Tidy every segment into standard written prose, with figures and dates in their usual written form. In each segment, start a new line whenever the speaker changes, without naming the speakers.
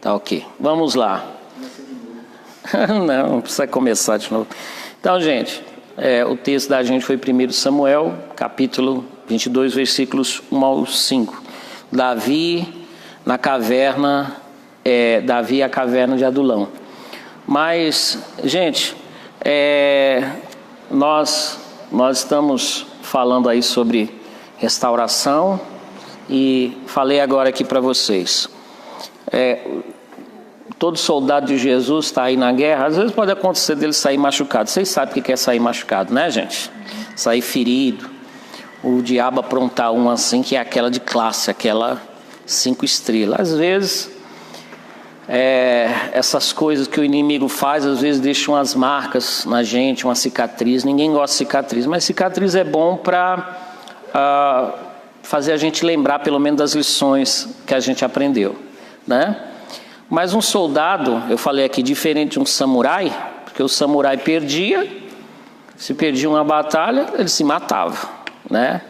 Tá ok. Vamos lá. Não precisa começar de novo. Então, gente, o texto da gente foi 1 Samuel, capítulo 22, versículos 1 ao 5. Davi na caverna, Davi e a caverna de Adulão. Mas, gente, nós estamos falando aí sobre restauração e falei agora aqui para vocês. Todo soldado de Jesus está aí na guerra, às vezes pode acontecer dele sair machucado. Vocês sabem o que é sair machucado, né, gente? Sair ferido. O diabo aprontar um assim, que é aquela de classe, aquela 5 estrelas. Às vezes, essas coisas que o inimigo faz, às vezes deixam umas marcas na gente, uma cicatriz. Ninguém gosta de cicatriz, mas cicatriz é bom para fazer a gente lembrar pelo menos das lições que a gente aprendeu, né? Mas um soldado, eu falei aqui, diferente de um samurai, porque o samurai se perdia uma batalha, ele se matava, né?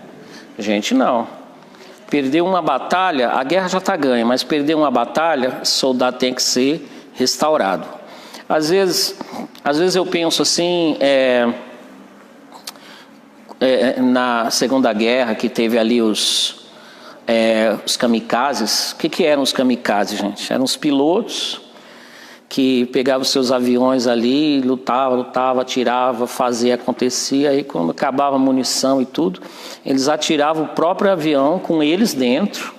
A gente não. Perder uma batalha, a guerra já está ganha, mas perder uma batalha, o soldado tem que ser restaurado. Às vezes eu penso assim, na Segunda Guerra, que teve ali os kamikazes. O que eram os kamikazes, gente? Eram os pilotos que pegavam seus aviões ali, lutava, atirava, fazia, acontecia. Aí quando acabava a munição e tudo, eles atiravam o próprio avião com eles dentro,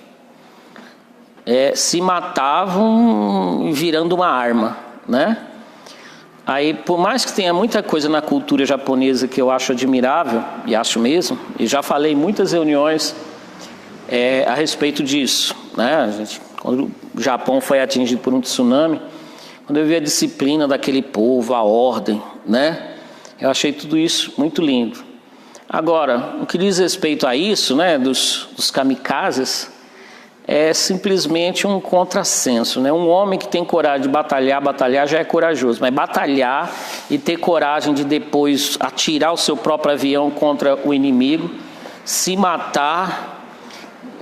se matavam virando uma arma, né? Aí, por mais que tenha muita coisa na cultura japonesa que eu acho admirável, e acho mesmo, e já falei em muitas reuniões a respeito disso, né? Quando o Japão foi atingido por um tsunami, quando eu vi a disciplina daquele povo, a ordem, né? Eu achei tudo isso muito lindo. Agora, o que diz respeito a isso, né, dos kamikazes, é simplesmente um contrassenso, né? Um homem que tem coragem de batalhar já é corajoso, mas batalhar e ter coragem de depois atirar o seu próprio avião contra o inimigo, se matar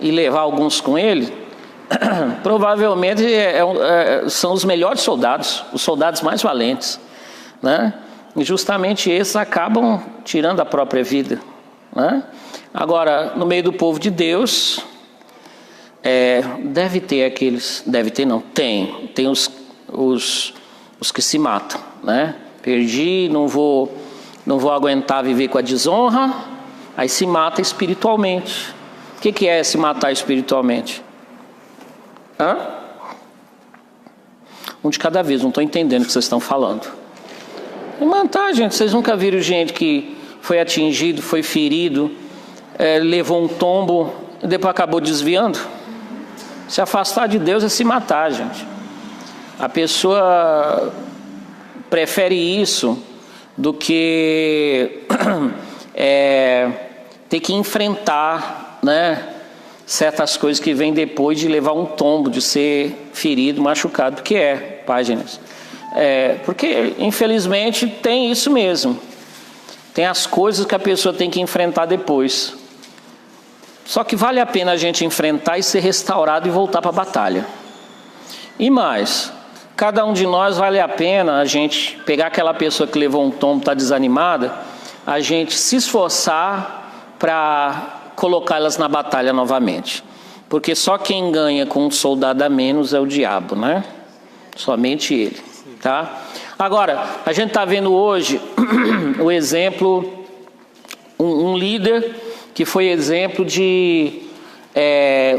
e levar alguns com ele, provavelmente são os melhores soldados, os soldados mais valentes, né? E justamente esses acabam tirando a própria vida, né? Agora, no meio do povo de Deus, tem os que se matam, né? Perdi, não vou aguentar viver com a desonra, aí se mata espiritualmente. O que é se matar espiritualmente? Um de cada vez, não estou entendendo o que vocês estão falando. Matar, gente, vocês nunca viram gente que foi atingido, foi ferido, levou um tombo e depois acabou desviando? Se afastar de Deus é se matar, gente. A pessoa prefere isso do que ter que enfrentar, né, certas coisas que vêm depois de levar um tombo, de ser ferido, machucado, porque páginas. Porque infelizmente tem isso mesmo. Tem as coisas que a pessoa tem que enfrentar depois. Só que vale a pena a gente enfrentar e ser restaurado e voltar para a batalha. E mais, cada um de nós vale a pena a gente pegar aquela pessoa que levou um tombo, está desanimada, a gente se esforçar para colocá-las na batalha novamente. Porque só quem ganha com um soldado a menos é o diabo, né? Somente ele, tá? Agora, a gente está vendo hoje o exemplo, um líder que foi exemplo de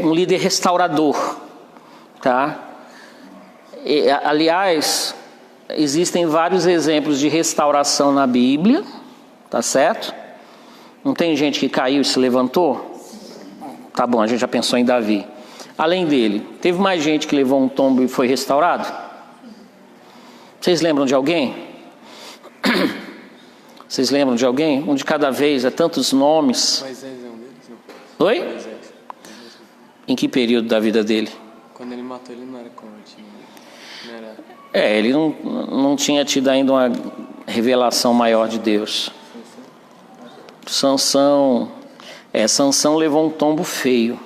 um líder restaurador, tá? Aliás, existem vários exemplos de restauração na Bíblia, tá certo? Não tem gente que caiu e se levantou? Tá bom, a gente já pensou em Davi. Além dele, teve mais gente que levou um tombo e foi restaurado? Vocês lembram de alguém? Vocês lembram de alguém? Um de cada vez, tantos nomes.
Moisés é um deles?
Não. Oi?
Moisés.
Em que período da vida dele?
Quando ele matou, ele não era convertido. Não era...
Ele não tinha tido ainda uma revelação maior de Deus. Sansão levou um tombo feio,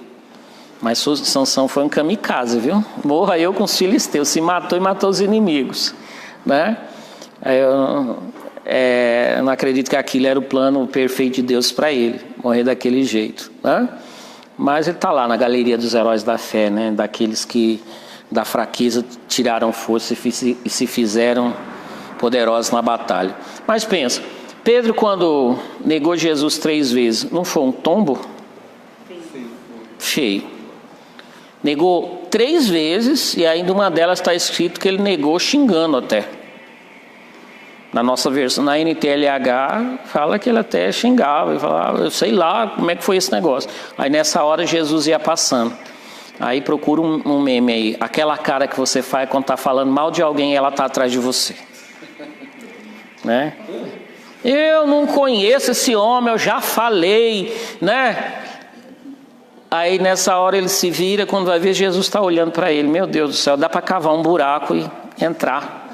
Mas Sansão foi um kamikaze, viu? Morra eu com os filisteus, se matou e matou os inimigos, né? Eu não acredito que aquilo era o plano perfeito de Deus para ele, morrer daquele jeito, né? Mas ele está lá na galeria dos heróis da fé, né? Daqueles que da fraqueza tiraram força e se fizeram poderosos na batalha. Mas pensa, Pedro, quando negou Jesus 3 vezes, não foi um tombo? Sim. Feio. Negou 3 vezes e ainda uma delas está escrito que ele negou xingando até. Na nossa versão, na NTLH, fala que ele até xingava e falava, eu sei lá como é que foi esse negócio. Aí nessa hora Jesus ia passando. Aí procura um meme aí, aquela cara que você faz quando está falando mal de alguém e ela está atrás de você. Né? Eu não conheço esse homem, eu já falei, né? Aí nessa hora ele se vira, quando vai ver Jesus está olhando para ele. Meu Deus do céu, dá para cavar um buraco e entrar.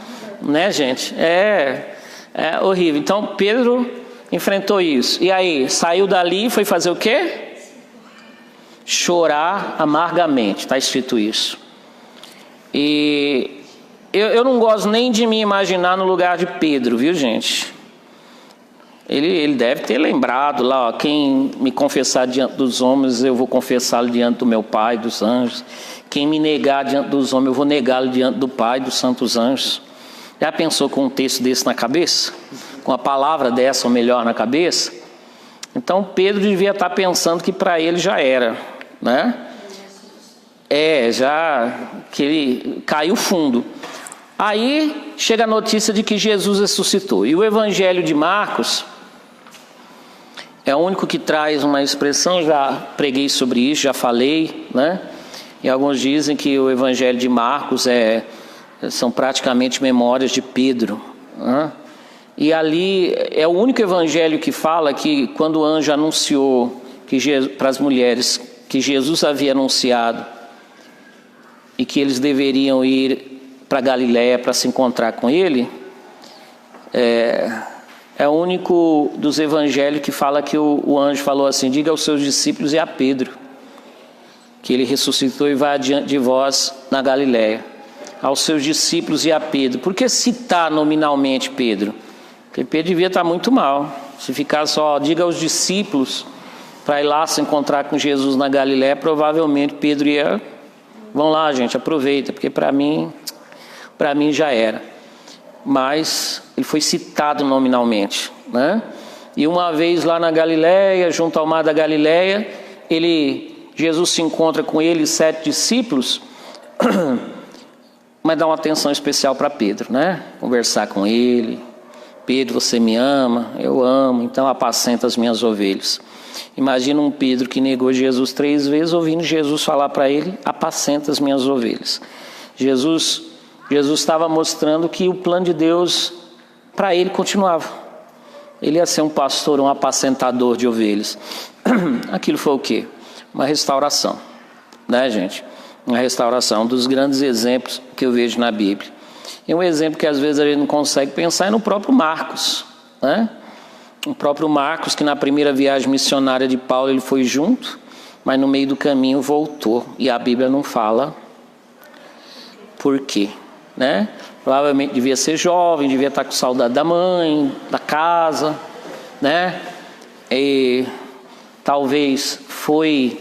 Né, gente? É horrível. Então Pedro enfrentou isso. E aí, saiu dali e foi fazer o quê? Chorar amargamente. Está escrito isso. E eu não gosto nem de me imaginar no lugar de Pedro, viu, gente? Ele deve ter lembrado lá, ó, quem me confessar diante dos homens, eu vou confessá-lo diante do meu Pai, dos anjos. Quem me negar diante dos homens, eu vou negá-lo diante do Pai, dos santos anjos. Já pensou com um texto desse na cabeça? Com a palavra dessa, ou melhor, na cabeça? Então Pedro devia estar pensando que para ele já era, né? Já que ele caiu fundo. Aí chega a notícia de que Jesus ressuscitou. E o Evangelho de Marcos é o único que traz uma expressão, já preguei sobre isso, já falei, né? E alguns dizem que o Evangelho de Marcos são praticamente memórias de Pedro, né? E ali é o único evangelho que fala que quando o anjo anunciou para as mulheres que Jesus havia anunciado e que eles deveriam ir para Galiléia para se encontrar com ele, é o único dos evangelhos que fala que o anjo falou assim, diga aos seus discípulos e a Pedro que ele ressuscitou e vai adiante de vós na Galiléia. Aos seus discípulos e a Pedro. Por que citar nominalmente Pedro? Porque Pedro devia estar muito mal. Se ficar só, diga aos discípulos para ir lá se encontrar com Jesus na Galiléia, provavelmente Pedro ia, vão lá gente, aproveita, porque para mim já era. Mas ele foi citado nominalmente, né? E uma vez lá na Galiléia, junto ao mar da Galiléia, Jesus se encontra com ele e 7 discípulos, mas dá uma atenção especial para Pedro, né? Conversar com ele. Pedro, você me ama? Eu amo, então apacenta as minhas ovelhas. Imagina um Pedro que negou Jesus 3 vezes, ouvindo Jesus falar para ele, apacenta as minhas ovelhas. Jesus estava mostrando que o plano de Deus para ele continuava. Ele ia ser um pastor, um apacentador de ovelhas. Aquilo foi o quê? Uma restauração, né, gente? Uma restauração, um dos grandes exemplos que eu vejo na Bíblia. E um exemplo que às vezes a gente não consegue pensar é no próprio Marcos, né? O próprio Marcos, que na primeira viagem missionária de Paulo ele foi junto, mas no meio do caminho voltou. E a Bíblia não fala por quê, né? Provavelmente devia ser jovem, devia estar com saudade da mãe, da casa, né? E talvez foi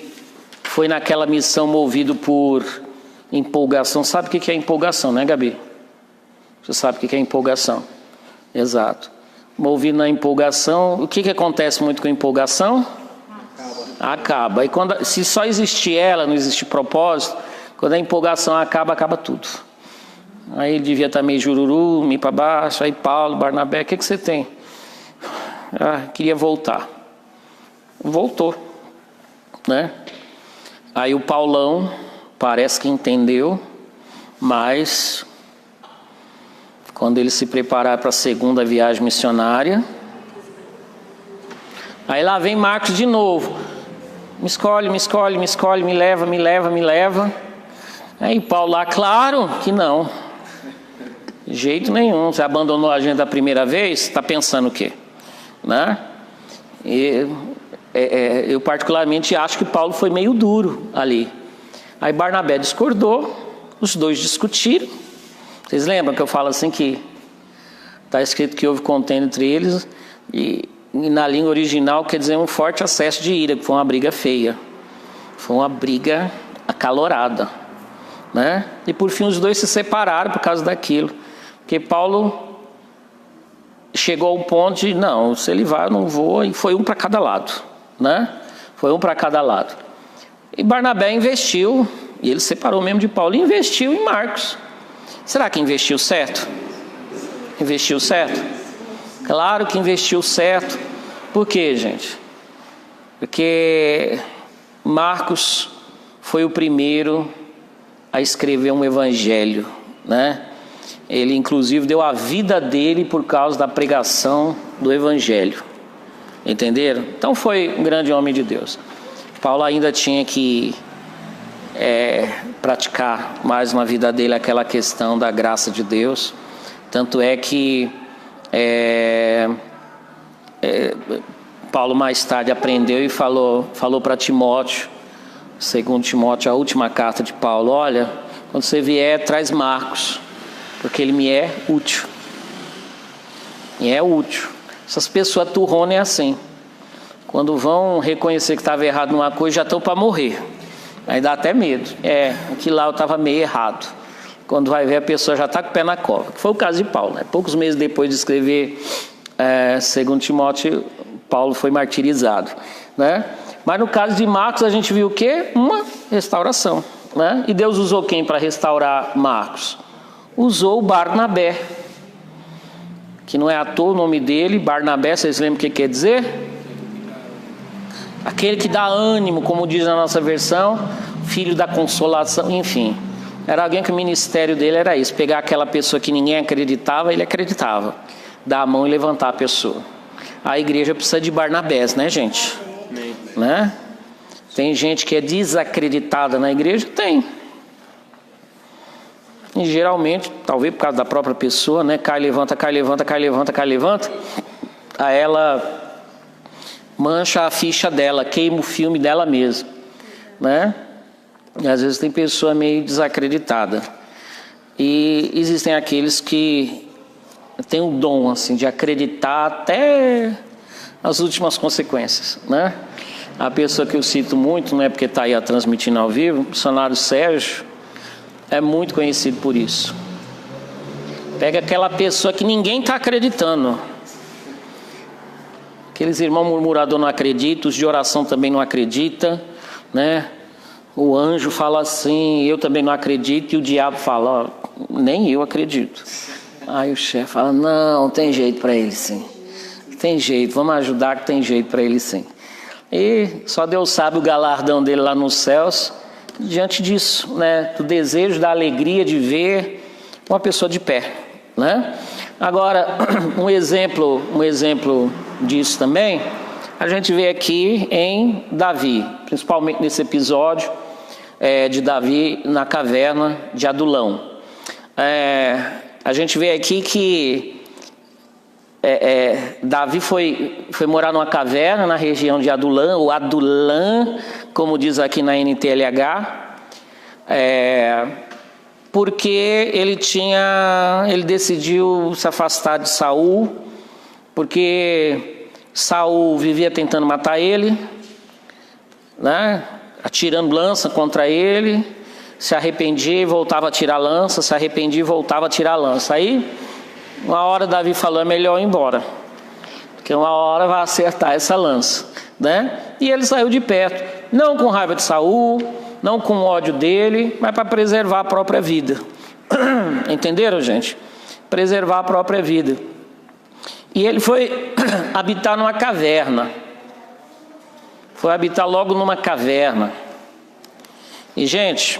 naquela missão movido por empolgação. Sabe o que é empolgação, né, Gabi? Você sabe o que é empolgação? Exato. Movido na empolgação, o que acontece muito com a empolgação? Acaba. E se só existir ela, não existe propósito, quando a empolgação acaba tudo. Aí ele devia estar meio jururu, meio para baixo. Aí Paulo, Barnabé, o que você tem? Queria voltar. Voltou, né? Aí o Paulão parece que entendeu, mas quando ele se preparar para a segunda viagem missionária, aí lá vem Marcos de novo. Me escolhe, me leva. Aí Paulo lá, claro que não. De jeito nenhum. Você abandonou a gente da primeira vez, está pensando o quê? Né? Eu particularmente acho que Paulo foi meio duro ali. Aí Barnabé discordou, os dois discutiram. Vocês lembram que eu falo assim que está escrito que houve contenda entre eles e na língua original quer dizer um forte acesso de ira, que foi uma briga feia. Foi uma briga acalorada, né? E por fim os dois se separaram por causa daquilo. Porque Paulo chegou ao ponto de, não, se ele vai eu não vou, e foi um para cada lado, né? Foi um para cada lado. E Barnabé investiu, e ele separou mesmo de Paulo, e investiu em Marcos. Será que investiu certo? Investiu certo? Claro que investiu certo. Por quê, gente? Porque Marcos foi o primeiro a escrever um evangelho, né? Ele inclusive deu a vida dele por causa da pregação do evangelho. Entenderam? Então foi um grande homem de Deus. Paulo ainda tinha que praticar mais na vida dele aquela questão da graça de Deus. Tanto é que Paulo mais tarde aprendeu e falou para Timóteo, segundo Timóteo, a última carta de Paulo: olha, quando você vier, traz Marcos, porque ele me é útil. E é útil. Essas pessoas turronas é assim. Quando vão reconhecer que estava errado numa coisa, já estão para morrer. Aí dá até medo. Aqui lá eu estava meio errado. Quando vai ver, a pessoa já está com o pé na cova. Que foi o caso de Paulo, né? Poucos meses depois de escrever segundo Timóteo, Paulo foi martirizado, né? Mas no caso de Marcos, a gente viu o quê? Uma restauração, né? E Deus usou quem para restaurar Marcos? Usou Barnabé, que não é à toa o nome dele. Barnabé, vocês lembram o que quer dizer? Aquele que dá ânimo, como diz na nossa versão, filho da consolação, enfim. Era alguém que o ministério dele era isso: pegar aquela pessoa que ninguém acreditava, ele acreditava, dar a mão e levantar a pessoa. A igreja precisa de Barnabés, né, gente? Né? Tem gente que é desacreditada na igreja? Tem. E geralmente, talvez por causa da própria pessoa, né? Cai, levanta, cai, levanta, cai, levanta, cai, levanta. Aí ela mancha a ficha dela, queima o filme dela mesma, né? E às vezes tem pessoa meio desacreditada. E existem aqueles que têm o dom assim, de acreditar até as últimas consequências, né? A pessoa que eu cito muito, não é porque está aí transmitindo ao vivo, o missionário Sérgio, é muito conhecido por isso. Pega aquela pessoa que ninguém está acreditando. Aqueles irmãos murmuradores não acreditam, os de oração também não acreditam, né? O anjo fala assim, eu também não acredito, e o diabo fala, ó, nem eu acredito. Aí o chefe fala, não, tem jeito para ele sim. Tem jeito, vamos ajudar que tem jeito para ele sim. E só Deus sabe o galardão dele lá nos céus, diante disso, né? Do desejo, da alegria de ver uma pessoa de pé, né? Agora, um exemplo disso também, a gente vê aqui em Davi, principalmente nesse episódio de Davi na caverna de Adulão. A gente vê aqui que Davi foi morar numa caverna na região de Adulã, ou Adulã, como diz aqui na NTLH, porque ele decidiu se afastar de Saul, porque Saul vivia tentando matar ele, né? Atirando lança contra ele, se arrependia e voltava a tirar lança, se arrependia e voltava a tirar lança. Aí, uma hora Davi falou, é melhor ir embora, porque uma hora vai acertar essa lança, né? E ele saiu de perto, não com raiva de Saul, não com ódio dele, mas para preservar a própria vida. Entenderam, gente? Preservar a própria vida. E ele foi habitar numa caverna. Foi habitar logo numa caverna. E, gente,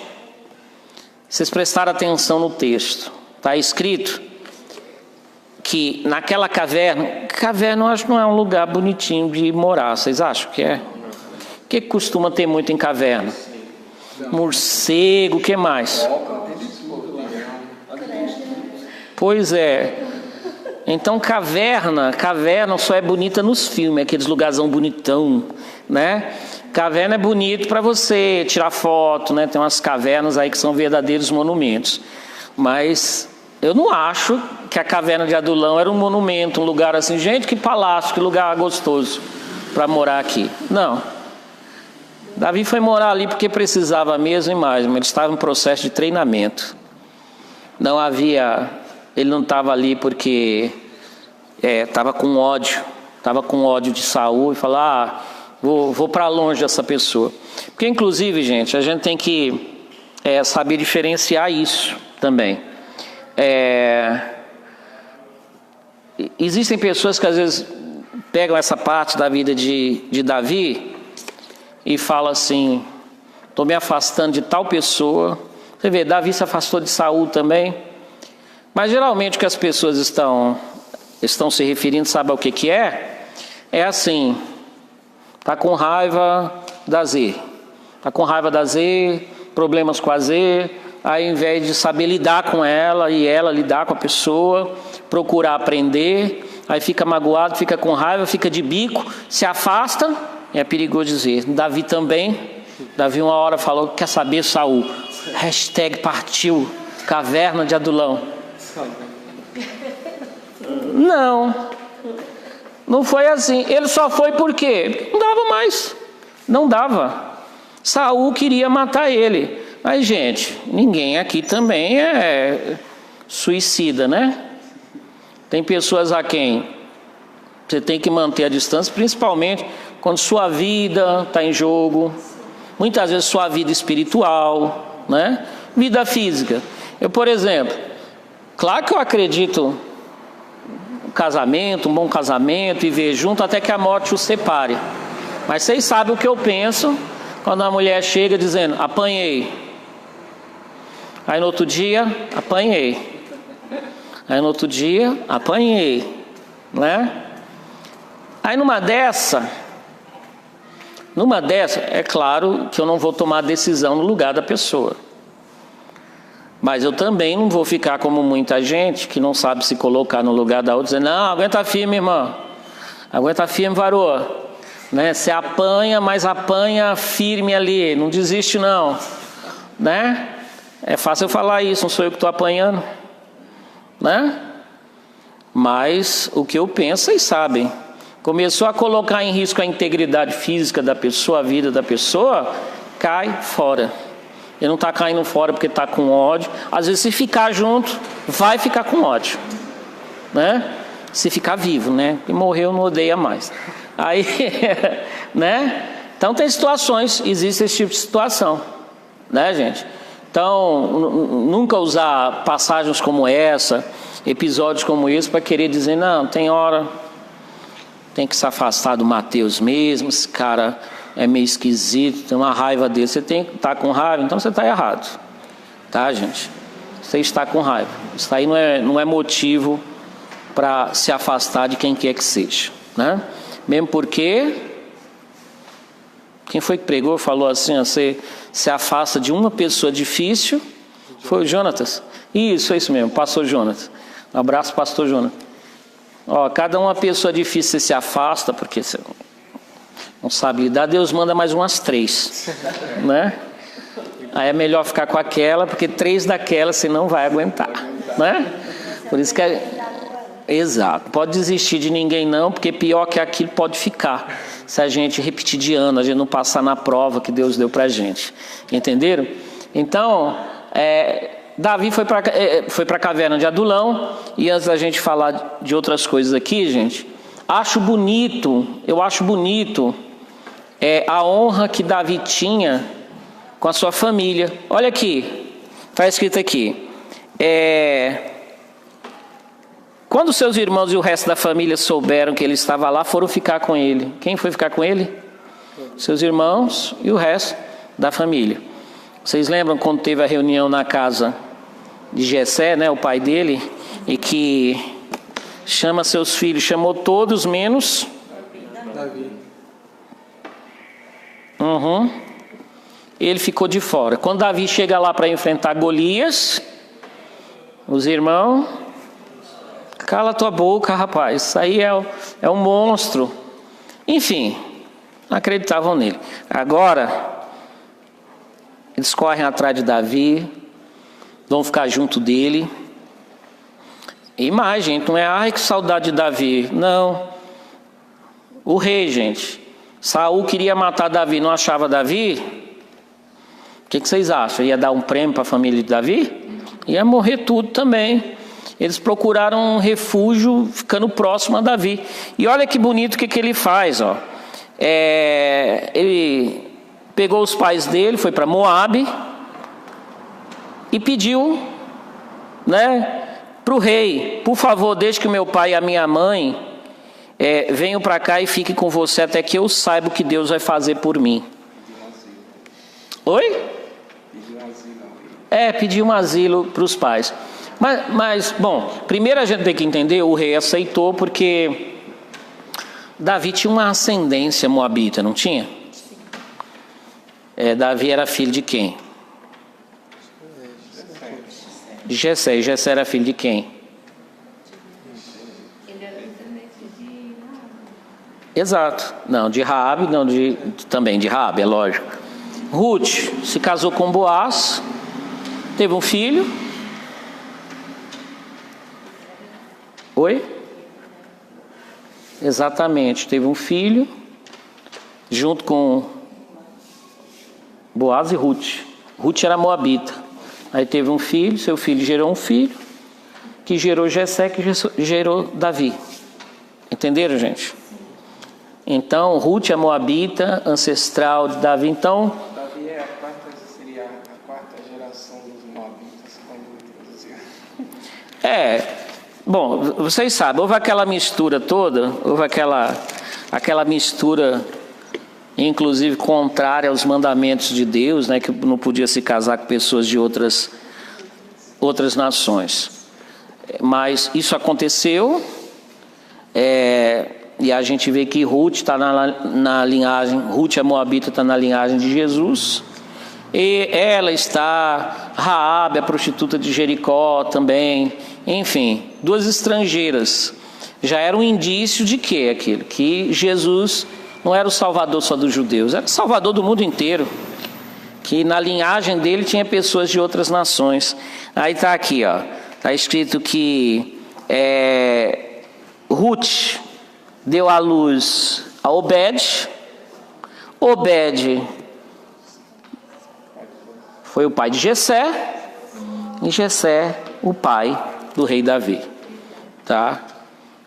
vocês prestaram atenção no texto. Está escrito que naquela caverna eu acho que não é um lugar bonitinho de morar. Vocês acham que é? O que costuma ter muito em caverna? Morcego, o que mais? Pois é. Então caverna só é bonita nos filmes, aqueles lugarzão bonitão, né? Caverna é bonito para você tirar foto, né? Tem umas cavernas aí que são verdadeiros monumentos. Mas eu não acho que a caverna de Adulão era um monumento, um lugar assim, gente, que palácio, que lugar gostoso para morar aqui. Não. Davi foi morar ali porque precisava mesmo e mais, mas ele estava em processo de treinamento. Não havia, ele não estava ali porque estava com ódio de Saul e falou, vou para longe dessa pessoa. Porque inclusive, gente, a gente tem que saber diferenciar isso também. Existem pessoas que às vezes pegam essa parte da vida de Davi e falam assim, estou me afastando de tal pessoa. Você vê, Davi se afastou de Saul também. Mas geralmente o que as pessoas estão se referindo, sabe ao que é? É assim, está com raiva da Z. Está com raiva da Z, problemas com a Z, aí ao invés de saber lidar com ela e ela lidar com a pessoa, procurar aprender, aí fica magoado, fica com raiva, fica de bico, se afasta, é perigoso dizer. Davi também, Davi uma hora falou, quer saber, Saul? #partiu, caverna de Adulão. Não foi assim. Ele só foi por quê? Não dava mais. Não dava. Saul queria matar ele. Mas, gente, ninguém aqui também é suicida, né? Tem pessoas a quem você tem que manter a distância, principalmente quando sua vida está em jogo. Muitas vezes sua vida espiritual, né? Vida física. Eu, por exemplo, claro que eu acredito um bom casamento, viver junto até que a morte os separe. Mas vocês sabem o que eu penso quando a mulher chega dizendo, apanhei. Aí no outro dia, apanhei. Aí no outro dia, apanhei. Né? Aí numa dessa, é claro que eu não vou tomar decisão no lugar da pessoa. Mas eu também não vou ficar como muita gente que não sabe se colocar no lugar da outra, dizendo, não, aguenta firme, irmã. Aguenta firme, varô. Né? Você apanha, mas apanha firme ali. Não desiste, não. Né? É fácil eu falar isso, não sou eu que estou apanhando. Né? Mas o que eu penso, vocês sabem. Começou a colocar em risco a integridade física da pessoa, a vida da pessoa, cai fora. Ele não está caindo fora porque está com ódio. Às vezes, se ficar junto, vai ficar com ódio. Né? Se ficar vivo, né? E morreu, não odeia mais. Aí, né? Então, tem situações, existe esse tipo de situação. Né, gente? Então, nunca usar passagens como essa, episódios como esse, para querer dizer, não, tem hora, tem que se afastar do Mateus mesmo, esse cara é meio esquisito, tem uma raiva dele, você tem que estar com raiva, então você está errado, tá, gente? Você está com raiva, isso aí não é motivo para se afastar de quem quer que seja, né? Mesmo porque, quem foi que pregou, falou assim, você se afasta de uma pessoa difícil, foi o Jonatas? Isso, é isso mesmo, pastor Jonatas. Um abraço, pastor Jonatas. Ó, cada uma pessoa difícil você se afasta, porque você não sabe lidar, Deus manda mais umas 3, né? Aí é melhor ficar com aquela, porque 3 daquela você não vai aguentar, né? Por isso que exato, pode desistir de ninguém não, porque pior que aquilo pode ficar, se a gente repetir de ano, a gente não passar na prova que Deus deu pra gente, entenderam? Então, Davi foi para a caverna de Adulão, e antes da gente falar de outras coisas aqui, gente, eu acho bonito a honra que Davi tinha com a sua família. Olha aqui, está escrito aqui, quando seus irmãos e o resto da família souberam que ele estava lá, foram ficar com ele. Quem foi ficar com ele? Seus irmãos e o resto da família. Vocês lembram quando teve a reunião na casa de Jessé, né, o pai dele, e que chama seus filhos, chamou todos menos Davi. Ele ficou de fora. Quando Davi chega lá para enfrentar Golias, os irmãos, cala tua boca, rapaz, isso aí é um monstro. Enfim, não acreditavam nele. Agora, eles correm atrás de Davi, vão ficar junto dele. E mais, gente, não é, ai que saudade de Davi. Não. O rei, gente. Saul queria matar Davi, não achava Davi? O que vocês acham? Ia dar um prêmio para a família de Davi? Ia morrer tudo também. Eles procuraram um refúgio ficando próximo a Davi. E olha que bonito o que ele faz, ó. Ele pegou os pais dele, foi para Moabe e pediu, né, para o rei: por favor, deixe que meu pai e a minha mãe venham para cá e fiquem com você até que eu saiba o que Deus vai fazer por mim. Oi? Pediu um asilo para os pais. Mas, bom, primeiro a gente tem que entender, o rei aceitou porque Davi tinha uma ascendência moabita, não tinha? Davi era filho de quem? De Jessé. E Jessé era filho de quem?
Ele era descendente de Raabe.
Exato. Não, de Raabe, não, também de Raabe, é lógico. Ruth se casou com Boaz, teve um filho. Oi? Exatamente, teve um filho, junto com Boaz e Ruth. Ruth era moabita. Aí teve um filho, seu filho gerou um filho, que gerou Jessé, que gerou Davi. Entenderam, gente? Então, Ruth é moabita, ancestral de Davi. Então,
Davi seria a quarta geração dos moabitas, quando introduziu.
Bom, vocês sabem, houve aquela mistura toda, houve aquela mistura, inclusive contrária aos mandamentos de Deus, né, que não podia se casar com pessoas de outras nações. Mas isso aconteceu, e a gente vê que Ruth está na linhagem, Ruth a moabita está na linhagem de Jesus, e ela está, Raabe, a prostituta de Jericó também, enfim, duas estrangeiras. Já era um indício de quê aquilo? Que Jesus não era o salvador só dos judeus, era o salvador do mundo inteiro. Que na linhagem dele tinha pessoas de outras nações. Aí está aqui, ó, está escrito que Ruth deu à luz a Obed. Obed foi o pai de Jessé, e Jessé o pai do rei Davi, tá?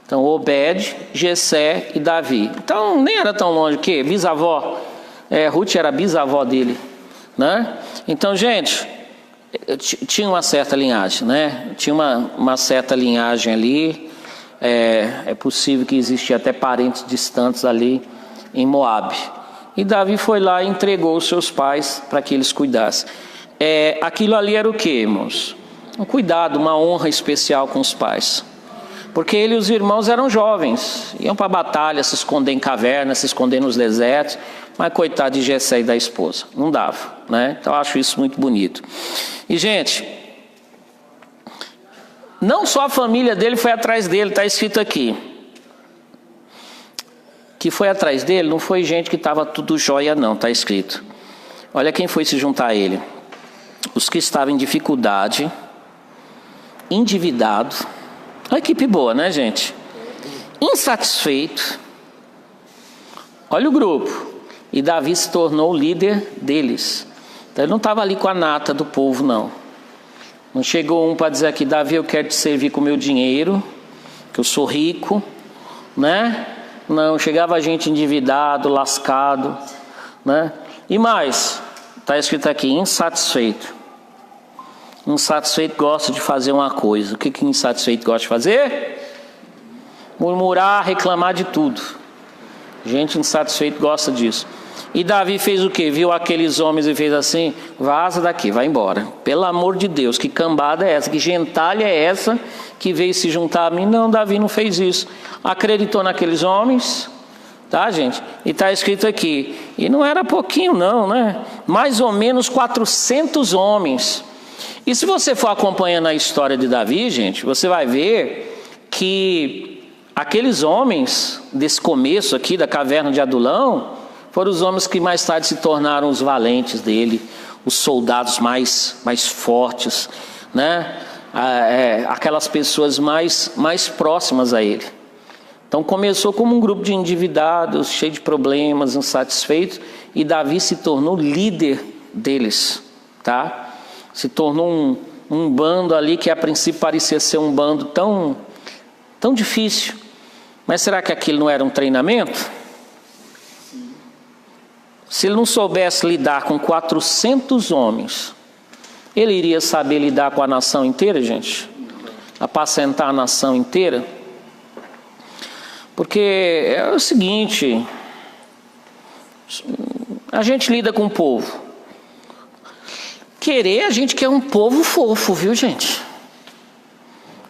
Então Obed, Jessé e Davi. Então nem era tão longe, que bisavó, Ruth era bisavó dele, né? Então, gente, tinha uma certa linhagem, né? Tinha uma certa linhagem ali. É possível que existia até parentes distantes ali em Moabe. E Davi foi lá e entregou os seus pais para que eles cuidassem. Aquilo ali era o que, irmãos? Um cuidado, uma honra especial com os pais. Porque ele e os irmãos eram jovens, iam para a batalha, se esconder em cavernas, se esconder nos desertos, mas coitado de Jessé e da esposa, não dava, né? Então eu acho isso muito bonito. E, gente, não só a família dele foi atrás dele, está escrito aqui. Que foi atrás dele não foi gente que estava tudo jóia, não, está escrito. Olha quem foi se juntar a ele. Os que estavam em dificuldade, endividado, uma equipe boa, né, gente? Insatisfeito. Olha o grupo. E Davi se tornou o líder deles. Então ele não estava ali com a nata do povo, não. Não chegou um para dizer aqui: Davi, eu quero te servir com o meu dinheiro, que eu sou rico, né? Não, chegava gente endividado, lascado, né? E mais, está escrito aqui, insatisfeito. Insatisfeito gosta de fazer uma coisa. O que insatisfeito gosta de fazer? Murmurar, reclamar de tudo. Gente insatisfeita gosta disso. E Davi fez o quê? Viu aqueles homens e fez assim: vaza daqui, vai embora. Pelo amor de Deus, que cambada é essa? Que gentalha é essa que veio se juntar a mim? Não, Davi não fez isso. Acreditou naqueles homens, tá, gente? E está escrito aqui, e não era pouquinho não, né? Mais ou menos 400 homens. E se você for acompanhando a história de Davi, gente, você vai ver que aqueles homens desse começo aqui da caverna de Adulão Foram os homens que mais tarde se tornaram os valentes dele, os soldados mais fortes, né? Aquelas pessoas mais próximas a ele. Então começou como um grupo de endividados, cheio de problemas, insatisfeitos, e Davi se tornou líder deles, tá? Se tornou um bando ali que a princípio parecia ser um bando tão difícil. Mas será que aquilo não era um treinamento? Se ele não soubesse lidar com 400 homens, ele iria saber lidar com a nação inteira, gente? Apacentar a nação inteira? Porque é o seguinte, a gente lida com o povo. A gente quer um povo fofo, viu, gente?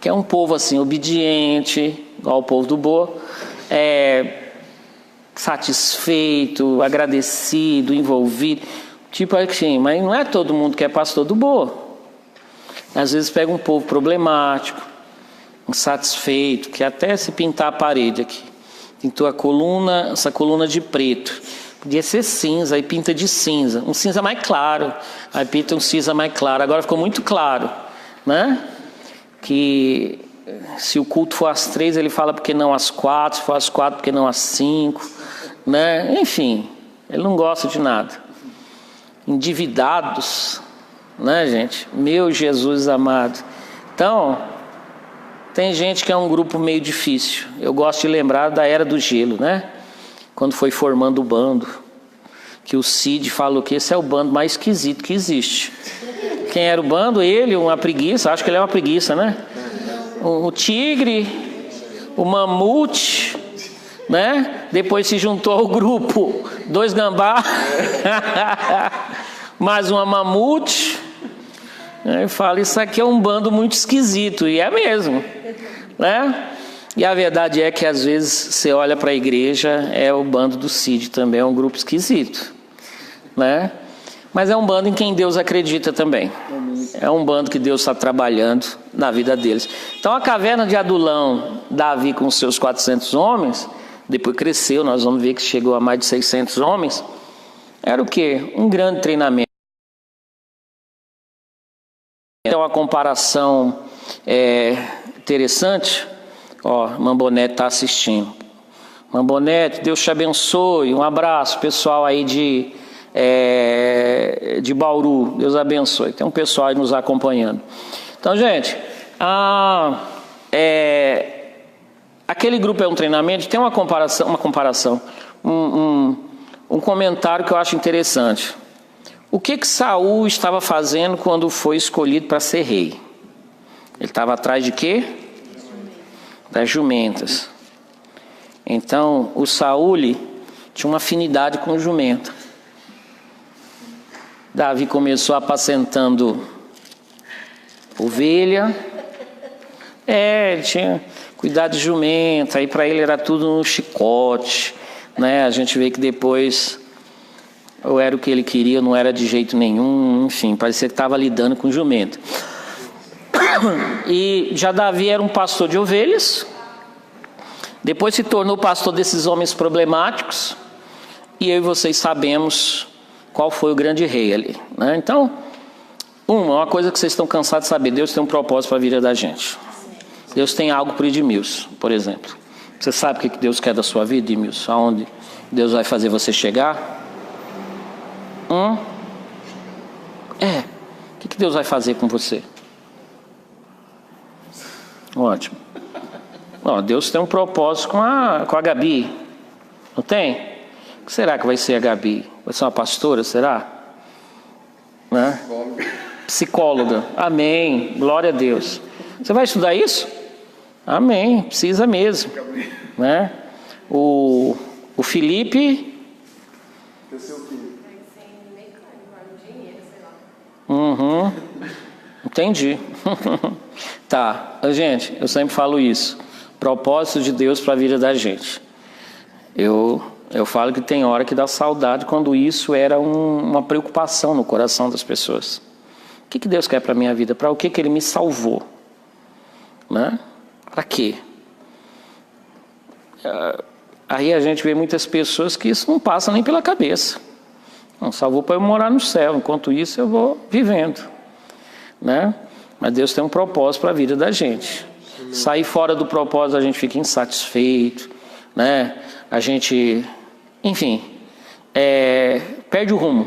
Quer um povo assim, obediente, igual o povo do Boa, satisfeito, agradecido, envolvido. Tipo assim, mas não é todo mundo que é pastor do Boa. Às vezes pega um povo problemático, insatisfeito, que até se pintar a parede aqui. Pintou essa coluna de preto. Podia ser cinza, aí pinta de cinza. Um cinza mais claro, aí pinta um cinza mais claro. Agora ficou muito claro, né? Que se o culto for às 3, ele fala porque não às 4, se for às 4, porque não às 5, né? Enfim, ele não gosta de nada. Endividados, né, gente? Meu Jesus amado. Então, tem gente que é um grupo meio difícil. Eu gosto de lembrar da Era do Gelo, né? Quando foi formando o bando, que o Cid falou que esse é o bando mais esquisito que existe. Quem era o bando? Ele, uma preguiça, acho que ele é uma preguiça, né? O tigre, o mamute, né? Depois se juntou ao grupo 2 gambá, mais uma mamute. Eu falo, isso aqui é um bando muito esquisito, e é mesmo, né? E a verdade é que às vezes você olha para a igreja, é o bando do Cid também, é um grupo esquisito, né? Mas é um bando em quem Deus acredita também. É um bando que Deus está trabalhando na vida deles. Então a caverna de Adulão, Davi com seus 400 homens, depois cresceu, nós vamos ver que chegou a mais de 600 homens, era o quê? Um grande treinamento. Então uma comparação interessante. Ó, Mambonete está assistindo. Mambonete, Deus te abençoe. Um abraço, pessoal aí de Bauru. Deus abençoe. Tem um pessoal aí nos acompanhando. Então, gente, aquele grupo é um treinamento. Tem uma comparação, um comentário que eu acho interessante. O que Saul estava fazendo quando foi escolhido para ser rei? Ele estava atrás de quê? Das jumentas. Então o Saul tinha uma afinidade com jumenta. Davi começou apacentando ovelha. Ele tinha cuidado de jumenta. Aí para ele era tudo no chicote, né? A gente vê que depois ou era o que ele queria, ou não era de jeito nenhum. Enfim, parecia que estava lidando com jumenta. E já Davi era um pastor de ovelhas, depois se tornou pastor desses homens problemáticos, e eu e vocês sabemos qual foi o grande rei ali, né? Então, uma coisa que vocês estão cansados de saber: Deus tem um propósito para a vida da gente. Deus tem algo para o Edmilson, por exemplo. Você sabe o que Deus quer da sua vida, Edmilson? Aonde Deus vai fazer você chegar? O que Deus vai fazer com você? Ótimo. Bom, Deus tem um propósito com a Gabi. Não tem? O que será que vai ser a Gabi? Vai ser uma pastora, será? Né? Psicóloga. Amém. Glória a Deus. Você vai estudar isso? Amém. Precisa mesmo. Né? O Felipe... Entendi. Tá, gente, eu sempre falo isso. Propósito de Deus para a vida da gente. Eu falo que tem hora que dá saudade quando isso era uma preocupação no coração das pessoas. O que Deus quer para a minha vida? Para o que Ele me salvou? Né? Para quê? Aí a gente vê muitas pessoas que isso não passa nem pela cabeça. Não, salvou para eu morar no céu, enquanto isso eu vou vivendo, né? Mas Deus tem um propósito para a vida da gente. Sair fora do propósito, a gente fica insatisfeito, né? A gente, enfim, perde o rumo.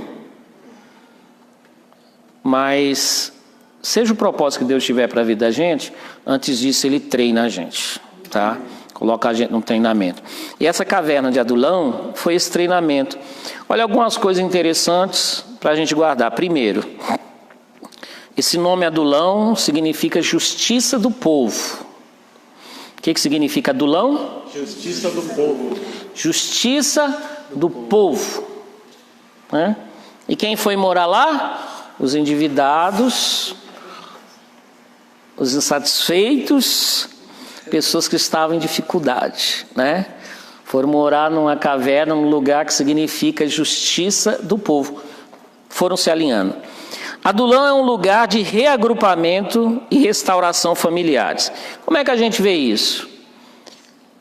Mas seja o propósito que Deus tiver para a vida da gente, antes disso Ele treina a gente, tá? Coloca a gente num treinamento. E essa caverna de Adulão foi esse treinamento. Olha algumas coisas interessantes para a gente guardar. Primeiro, esse nome Adulão significa justiça do povo. O que significa Adulão?
Justiça do povo.
Justiça do povo, né? E quem foi morar lá? Os endividados, os insatisfeitos, pessoas que estavam em dificuldade, né? Foram morar numa caverna, num lugar que significa justiça do povo. Foram se alinhando. Adulão é um lugar de reagrupamento e restauração familiares. Como é que a gente vê isso?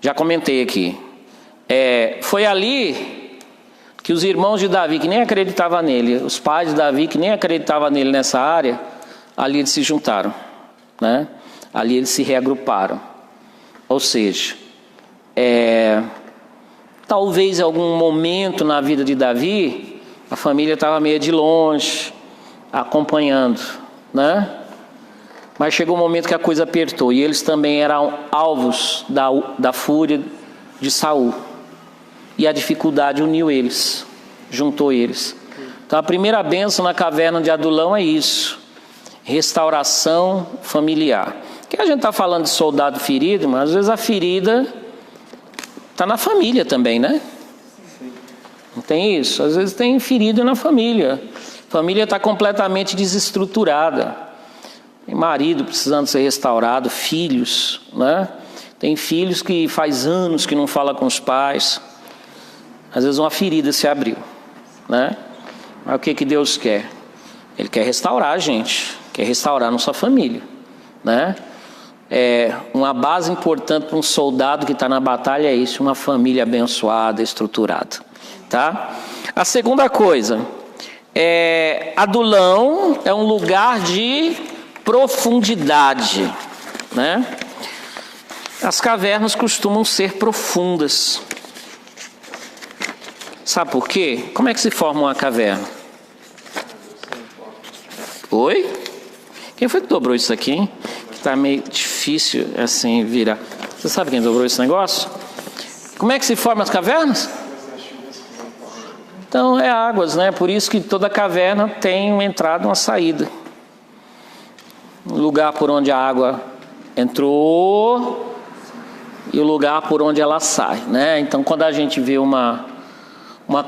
Já comentei aqui. Foi ali que os irmãos de Davi, que nem acreditavam nele, os pais de Davi, que nem acreditavam nele nessa área, ali eles se juntaram, né? Ali eles se reagruparam. Ou seja, talvez em algum momento na vida de Davi, a família estava meio de longe, acompanhando, né? Mas chegou um momento que a coisa apertou, e eles também eram alvos da fúria de Saul. E a dificuldade uniu eles, juntou eles. Então a primeira bênção na caverna de Adulão é isso: restauração familiar. Porque a gente está falando de soldado ferido, mas às vezes a ferida está na família também, né? Não tem isso? Às vezes tem ferida na família. A família está completamente desestruturada. Tem marido precisando ser restaurado, filhos, né? Tem filhos que faz anos que não fala com os pais. Às vezes uma ferida se abriu, né? Mas o que Deus quer? Ele quer restaurar a gente, quer restaurar a nossa família, né? Uma base importante para um soldado que está na batalha é isso: uma família abençoada, estruturada, tá? A segunda coisa, Adulão é um lugar de profundidade, né? As cavernas costumam ser profundas. Sabe por quê? Como é que se forma uma caverna? Oi? Quem foi que dobrou isso aqui, hein? Que tá meio difícil assim virar. Você sabe quem dobrou esse negócio? Como é que se formam as cavernas? Então é águas, né? Por isso que toda caverna tem uma entrada e uma saída. O lugar por onde a água entrou e o lugar por onde ela sai, né? Então quando a gente vê uma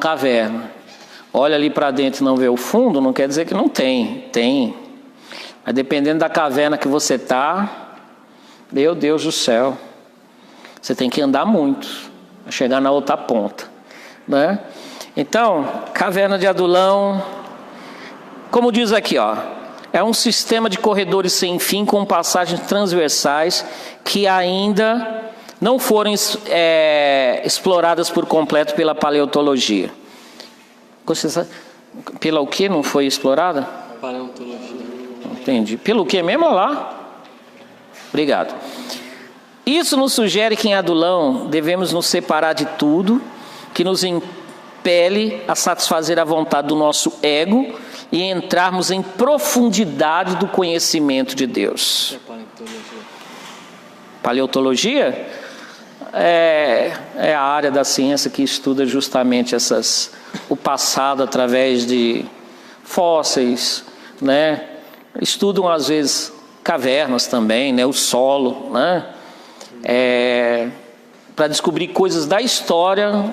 caverna, olha ali para dentro e não vê o fundo, não quer dizer que não tem. Mas dependendo da caverna que você está, meu Deus do céu, você tem que andar muito para chegar na outra ponta, né? Então, caverna de Adulão, como diz aqui, ó, é um sistema de corredores sem fim com passagens transversais que ainda não foram exploradas por completo pela paleontologia. Você sabe, pela o que não foi explorada?
Paleontologia.
Entendi. Pelo que mesmo? Olha lá. Obrigado. Isso nos sugere que em Adulão devemos nos separar de tudo que nos impele a satisfazer a vontade do nosso ego e entrarmos em profundidade do conhecimento de Deus. Paleontologia é a área da ciência que estuda justamente o passado através de fósseis, né? Estudam às vezes cavernas também, né? O solo, né? Para descobrir coisas da história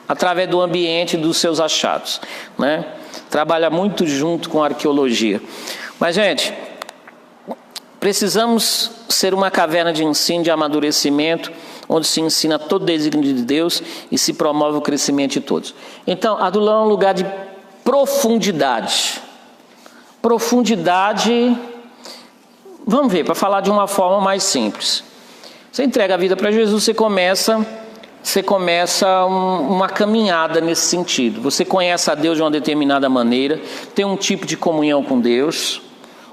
através do ambiente e dos seus achados, né? Trabalha muito junto com a arqueologia. Mas, gente, precisamos ser uma caverna de ensino, de amadurecimento, onde se ensina todo o desígnio de Deus e se promove o crescimento de todos. Então, Adulão é um lugar de profundidade. Profundidade, vamos ver, para falar de uma forma mais simples. Você entrega a vida para Jesus, você começa você começa uma caminhada nesse sentido. Você conhece a Deus de uma determinada maneira, tem um tipo de comunhão com Deus,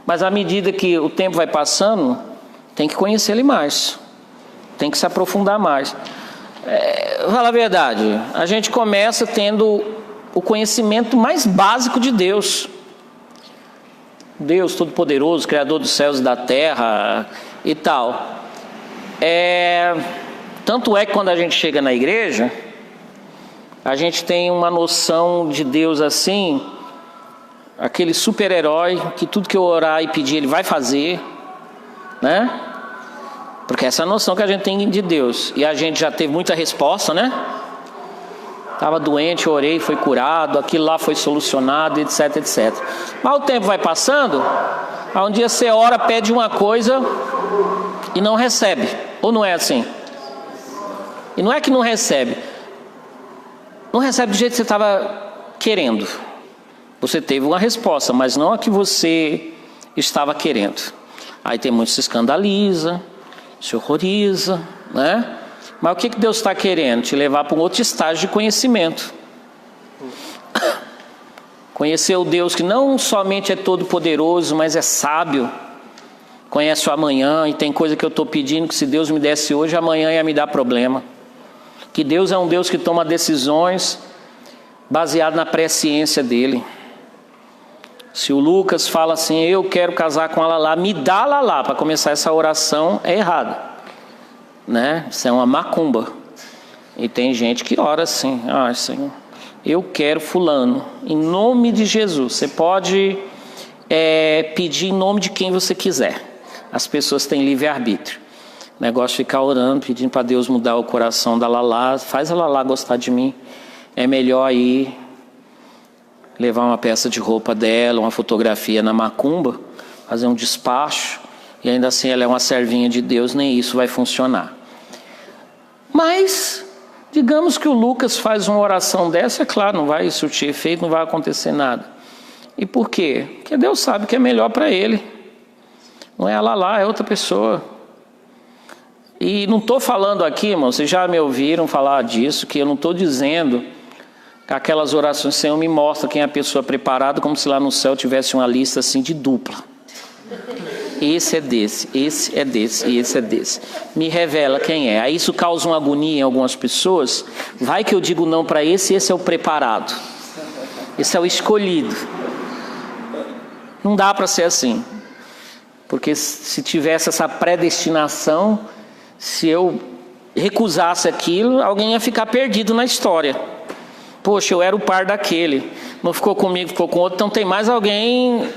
mas à medida que o tempo vai passando, tem que conhecer Ele mais, tem que se aprofundar mais. Fala a verdade, a gente começa tendo o conhecimento mais básico de Deus. Deus Todo-Poderoso, Criador dos céus e da terra e tal. Tanto é que quando a gente chega na igreja, a gente tem uma noção de Deus assim, aquele super-herói que tudo que eu orar e pedir Ele vai fazer, né? Porque essa é a noção que a gente tem de Deus. E a gente já teve muita resposta, né? Estava doente, orei, foi curado, aquilo lá foi solucionado, etc, etc. Mas o tempo vai passando, aí um dia você ora, pede uma coisa e não recebe. Ou não é assim? E não é que não recebe. Não recebe do jeito que você estava querendo. Você teve uma resposta, mas não a que você estava querendo. Aí tem muito que se escandaliza, se horroriza, né? Mas o que Deus está querendo? Te levar para um outro estágio de conhecimento. Conhecer o Deus que não somente é todo poderoso, mas é sábio. Conhece o amanhã, e tem coisa que eu estou pedindo que se Deus me desse hoje, amanhã ia me dar problema. Que Deus é um Deus que toma decisões baseado na presciência dele. Se o Lucas fala assim, eu quero casar com a Lala, me dá a Lala, para começar essa oração é errado, né? Isso é uma macumba. E tem gente que ora assim, Senhor, eu quero fulano, em nome de Jesus. Você pode pedir em nome de quem você quiser. As pessoas têm livre-arbítrio. O negócio de ficar orando, pedindo para Deus mudar o coração da Lala, faz a Lala gostar de mim. É melhor aí levar uma peça de roupa dela, uma fotografia na macumba, fazer um despacho, e ainda assim ela é uma servinha de Deus, nem isso vai funcionar. Mas, digamos que o Lucas faz uma oração dessa, é claro, não vai surtir efeito, não vai acontecer nada. E por quê? Porque Deus sabe que é melhor para ele. Não é a Lala, é outra pessoa. E não estou falando aqui, irmão, vocês já me ouviram falar disso, que eu não estou dizendo que aquelas orações, Senhor, me mostra quem é a pessoa preparada, como se lá no céu tivesse uma lista assim de dupla. Esse é desse, esse é desse e esse é desse. Me revela quem é. Aí isso causa uma agonia em algumas pessoas. Vai que eu digo não para esse é o preparado. Esse é o escolhido. Não dá para ser assim. Porque se tivesse essa predestinação, se eu recusasse aquilo, alguém ia ficar perdido na história. Poxa, eu era o par daquele. Não ficou comigo, ficou com outro. Então tem mais alguém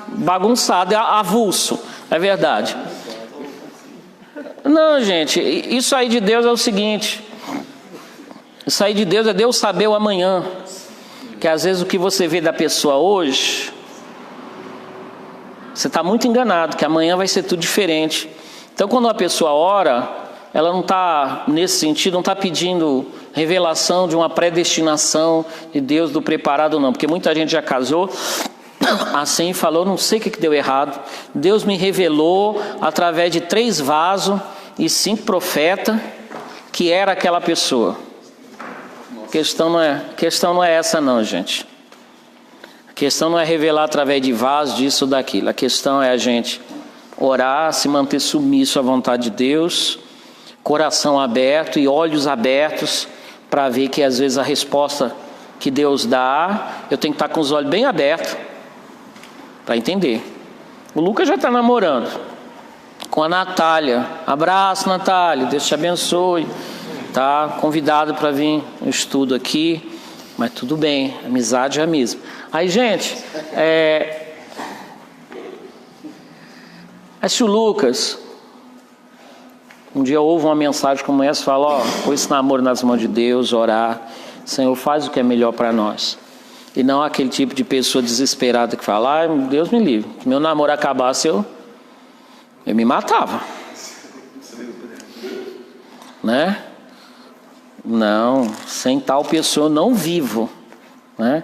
bagunçado, avulso. É verdade. Não, gente. Isso aí de Deus é o seguinte. Isso aí de Deus é Deus saber o amanhã. Que às vezes o que você vê da pessoa hoje, você está muito enganado, que amanhã vai ser tudo diferente. Então quando uma pessoa ora, ela não está, nesse sentido, não está pedindo revelação de uma predestinação de Deus, do preparado, não. Porque muita gente já casou assim e falou, não sei o que deu errado. Deus me revelou através de 3 vasos e 5 profetas que era aquela pessoa. A questão não é essa não, gente. A questão não é revelar através de vasos, disso ou daquilo. A questão é a gente orar, se manter submisso à vontade de Deus, coração aberto e olhos abertos, para ver que às vezes a resposta que Deus dá, eu tenho que estar com os olhos bem abertos, para entender. O Lucas já está namorando com a Natália. Abraço, Natália, Deus te abençoe. Tá convidado para vir no estudo aqui, mas tudo bem, amizade é a mesma. Aí, gente, se o Lucas um dia ouve uma mensagem como essa, fala, põe esse namoro nas mãos de Deus, orar, Senhor, faz o que é melhor para nós. E não aquele tipo de pessoa desesperada que fala, Deus me livre, se meu namoro acabasse, eu me matava. Né? Não, sem tal pessoa eu não vivo. Né?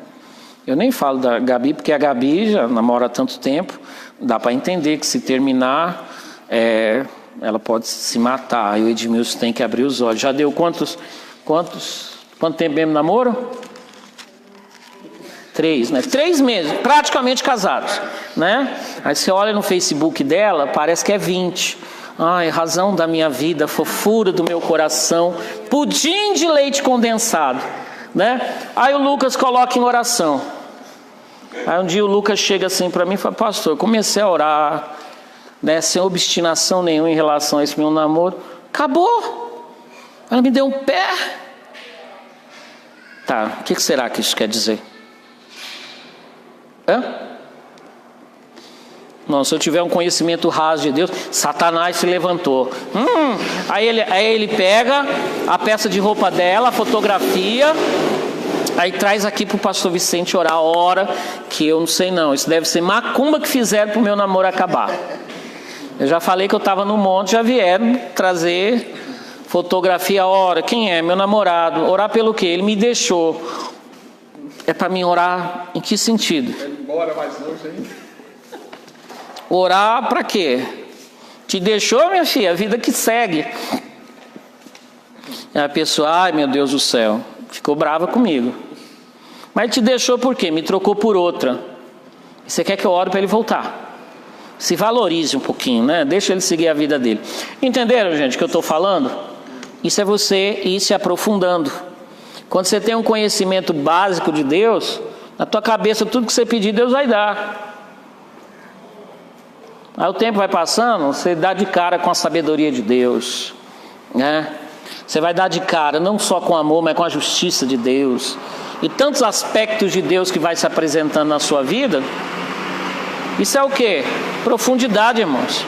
Eu nem falo da Gabi, porque a Gabi já namora há tanto tempo, dá para entender que se terminar, ela pode se matar. E o Edmilson tem que abrir os olhos. Já deu quanto tempo mesmo namoro? 3, né? 3 meses, praticamente casados, né? Aí você olha no Facebook dela, parece que é 20. Ai, razão da minha vida, fofura do meu coração, pudim de leite condensado, né? Aí o Lucas coloca em oração. Aí um dia o Lucas chega assim para mim e fala: pastor, eu comecei a orar, né, sem obstinação nenhuma em relação a esse meu namoro. Acabou. Ela me deu um pé. Tá, o que será que isso quer dizer? Não, se eu tiver um conhecimento raso de Deus, Satanás se levantou. Aí ele pega a peça de roupa dela, a fotografia, aí traz aqui pro pastor Vicente orar a hora, que eu não sei não. Isso deve ser macumba que fizeram pro meu namoro acabar. Eu já falei que eu estava no monte, já vieram trazer fotografia a hora. Quem é? Meu namorado. Orar pelo quê? Ele me deixou. É para mim orar em que sentido?
Ele embora mais longe ainda.
Orar para quê? Te deixou, minha filha, a vida que segue. E a pessoa, ai meu Deus do céu, ficou brava comigo. Mas te deixou por quê? Me trocou por outra. Você quer que eu ore para ele voltar? Se valorize um pouquinho, né? Deixa ele seguir a vida dele. Entenderam, gente, o que eu estou falando? Isso é você ir se aprofundando. Quando você tem um conhecimento básico de Deus, na tua cabeça tudo que você pedir, Deus vai dar. Aí o tempo vai passando, você dá de cara com a sabedoria de Deus, né? Você vai dar de cara não só com amor, mas com a justiça de Deus. E tantos aspectos de Deus que vai se apresentando na sua vida. Isso é o quê? Profundidade, irmãos.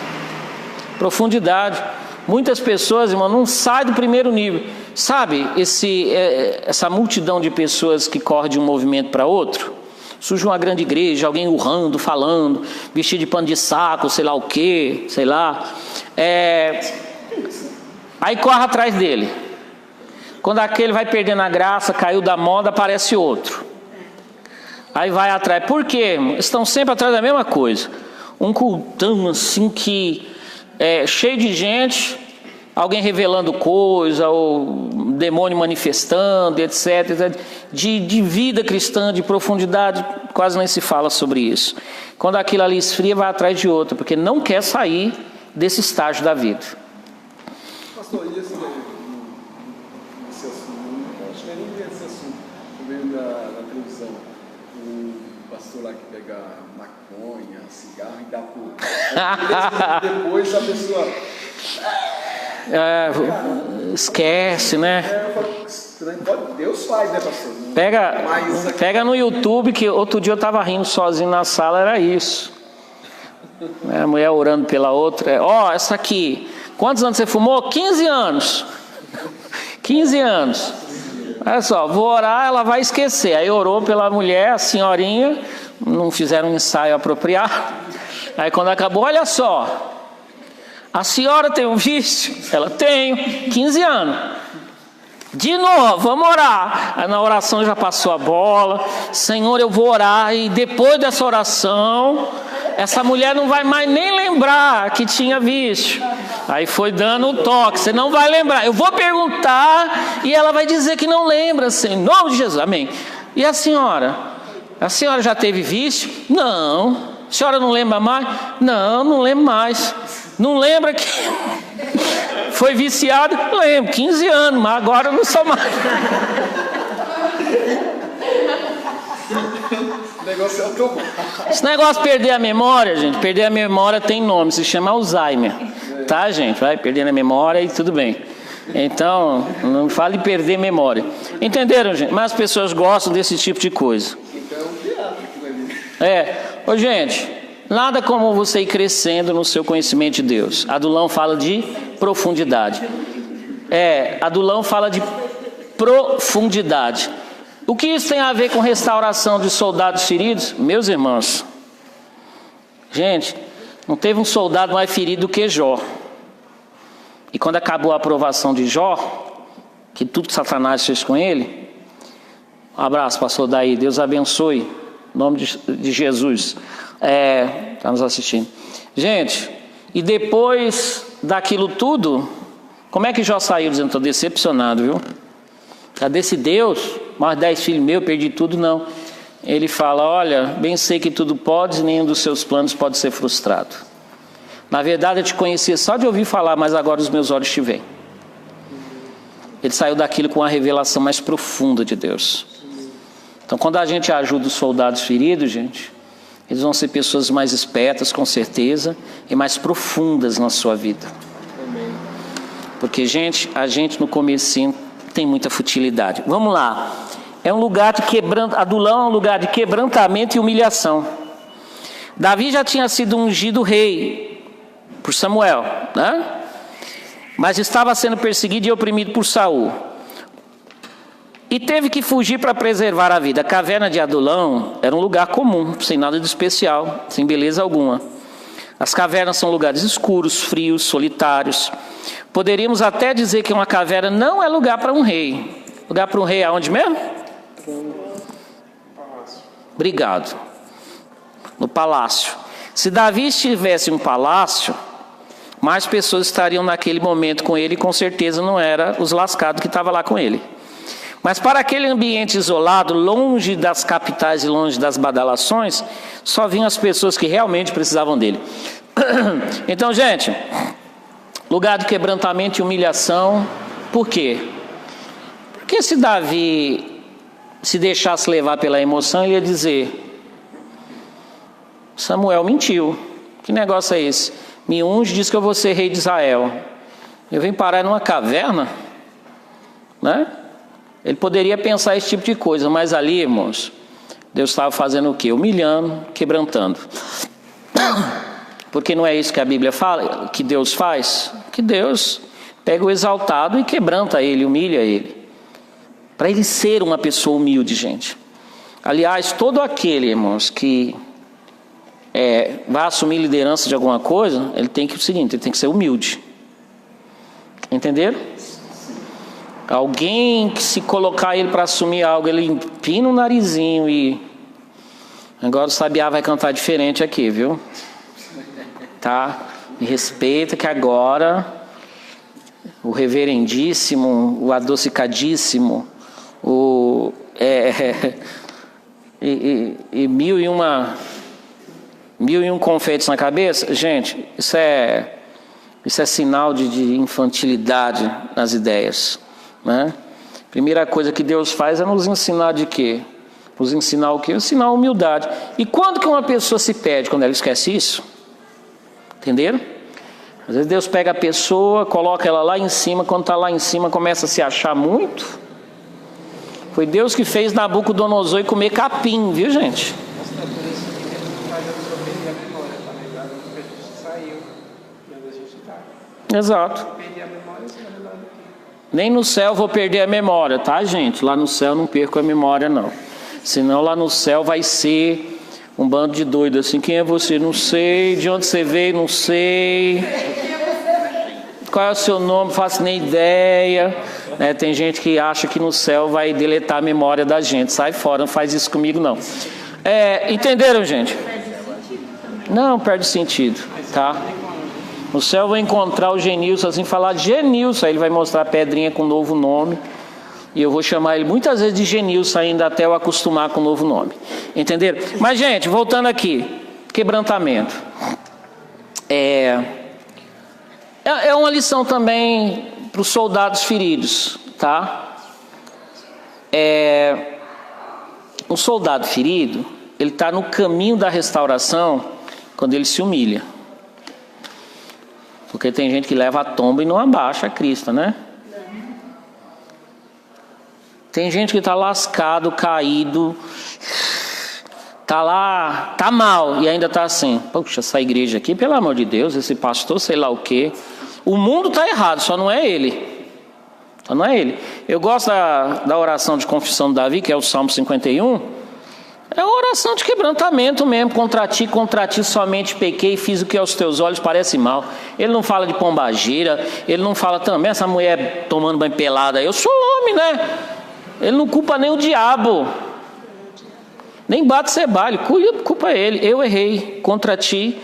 Profundidade. Muitas pessoas, irmão, não saem do primeiro nível. Sabe, essa multidão de pessoas que corre de um movimento para outro? Surge uma grande igreja, alguém urrando, falando, vestido de pano de saco, sei lá o quê, sei lá. Aí corre atrás dele. Quando aquele vai perdendo a graça, caiu da moda, aparece outro. Aí vai atrás. Por quê, irmão? Estão sempre atrás da mesma coisa. Um cultão assim que cheio de gente, alguém revelando coisa, ou demônio manifestando, etc. De vida cristã, de profundidade, quase nem se fala sobre isso. Quando aquilo ali esfria, vai atrás de outro, porque não quer sair desse estágio da vida.
Pastor, e esse assunto, acho que nem vi esse assunto, veio na televisão, o pastor lá que pega maconha, cigarro e dá por... Depois a pessoa...
Esquece, né?
Deus faz, né, pastor?
Pega no YouTube, que outro dia eu estava rindo sozinho na sala, era isso. A mulher orando pela outra. Essa aqui, quantos anos você fumou? 15 anos. 15 anos. Olha só, vou orar, ela vai esquecer. Aí orou pela mulher, a senhorinha, não fizeram um ensaio apropriado. Aí quando acabou, olha só. A senhora tem um vício? Ela tem, 15 anos. De novo, vamos orar. Aí na oração já passou a bola. Senhor, eu vou orar. E depois dessa oração, essa mulher não vai mais nem lembrar que tinha vício. Aí foi dando o toque. Você não vai lembrar. Eu vou perguntar e ela vai dizer que não lembra. Assim, em nome de Jesus, amém. E a senhora? A senhora já teve vício? Não. A senhora não lembra mais? Não, não lembro mais. Não lembra que foi viciado? Lembro, 15 anos, mas agora eu não sou mais. Esse negócio de perder a memória, gente, perder a memória tem nome, se chama Alzheimer. Tá, gente? Vai perdendo a memória e tudo bem. Então, não fale de perder memória. Entenderam, gente? Mas as pessoas gostam desse tipo de coisa. Ô, gente, nada como você ir crescendo no seu conhecimento de Deus. Adulão fala de profundidade. Adulão fala de profundidade. O que isso tem a ver com restauração de soldados feridos? Meus irmãos, gente, não teve um soldado mais ferido do que Jó. E quando acabou a aprovação de Jó, que tudo que Satanás fez com ele, um abraço, pastor Daí, Deus abençoe, em nome de Jesus, está nos assistindo. Gente, E depois daquilo tudo, como é que Jó saiu dizendo, estou decepcionado, viu? Cadê esse Deus? Mais 10 filhos meus, perdi tudo, não. Ele fala, olha, bem sei que tudo podes, nenhum dos seus planos pode ser frustrado. Na verdade eu te conhecia só de ouvir falar, mas agora os meus olhos te veem. Ele saiu daquilo com uma revelação mais profunda de Deus. Então quando a gente ajuda os soldados feridos, gente, eles vão ser pessoas mais espertas, com certeza, e mais profundas na sua vida. Porque, gente, a gente no comecinho tem muita futilidade. Vamos lá. É um lugar de quebrantamento. Adulão é um lugar de quebrantamento e humilhação. Davi já tinha sido ungido rei por Samuel, né? Mas estava sendo perseguido e oprimido por Saul. E teve que fugir para preservar a vida. A caverna de Adulão era um lugar comum, sem nada de especial, sem beleza alguma. As cavernas são lugares escuros, frios, solitários. Poderíamos até dizer que uma caverna não é lugar para um rei. Lugar para um rei aonde mesmo? Obrigado. No palácio. Se Davi estivesse em um palácio, mais pessoas estariam naquele momento com ele, e com certeza não era os lascados que estavam lá com ele. Mas para aquele ambiente isolado, longe das capitais e longe das badalações, só vinham as pessoas que realmente precisavam dele. Então, gente, lugar de quebrantamento e humilhação. Por quê? Porque se Davi se deixasse levar pela emoção, ele ia dizer, Samuel mentiu. Que negócio é esse? Me unge, diz que eu vou ser rei de Israel. Eu venho parar numa caverna, né? Ele poderia pensar esse tipo de coisa, mas ali, irmãos, Deus estava fazendo o quê? Humilhando, quebrantando. Porque não é isso que a Bíblia fala, que Deus faz? Que Deus pega o exaltado e quebranta ele, humilha ele. Para ele ser uma pessoa humilde, gente. Aliás, todo aquele, irmãos, que vai assumir liderança de alguma coisa, ele tem que ser humilde. Entenderam? Alguém que se colocar ele para assumir algo, ele empina o narizinho e... Agora o Sabiá vai cantar diferente aqui, viu? Tá? Me respeita que agora o reverendíssimo, o adocicadíssimo, mil e um confetes na cabeça. Gente, isso é sinal de infantilidade nas ideias, né? Primeira coisa que Deus faz é nos ensinar de quê? Nos ensinar o quê? Ensinar a humildade. E quando que uma pessoa se perde? Quando ela esquece isso? Entenderam? Às vezes Deus pega a pessoa, coloca ela lá em cima, quando está lá em cima começa a se achar muito. Foi Deus que fez Nabucodonosor comer capim, viu, gente? Exato. Nem no céu vou perder a memória, tá, gente? Lá no céu não perco a memória, não. Senão lá no céu vai ser um bando de doidos assim. Quem é você? Não sei. De onde você veio? Não sei. Qual é o seu nome? Faço nem ideia. Tem gente que acha que no céu vai deletar a memória da gente. Sai fora, não faz isso comigo, não. Entenderam, gente? Não, perde sentido, tá? No céu eu vou encontrar o Genilson, assim, falar Genilson, aí ele vai mostrar a pedrinha com um novo nome, e eu vou chamar ele muitas vezes de Genilson ainda até eu acostumar com o novo nome. Entenderam? Mas, gente, voltando aqui, quebrantamento. É uma lição também para os soldados feridos, tá? Um soldado ferido, ele está no caminho da restauração quando ele se humilha. Porque tem gente que leva a tomba e não abaixa a crista, né? Tem gente que está lascado, caído, está lá, está mal e ainda está assim. Poxa, essa igreja aqui, pelo amor de Deus, esse pastor, sei lá o quê. O mundo está errado, só não é ele. Só não é ele. Eu gosto da oração de confissão de Davi, que é o Salmo 51. É uma oração de quebrantamento mesmo. Contra ti somente pequei e fiz o que aos teus olhos parece mal. Ele não fala de pombagira, ele não fala também essa mulher tomando banho pelada. Eu sou homem, né? Ele não culpa nem o diabo, nem Batsebalho, culpa ele. Eu errei contra ti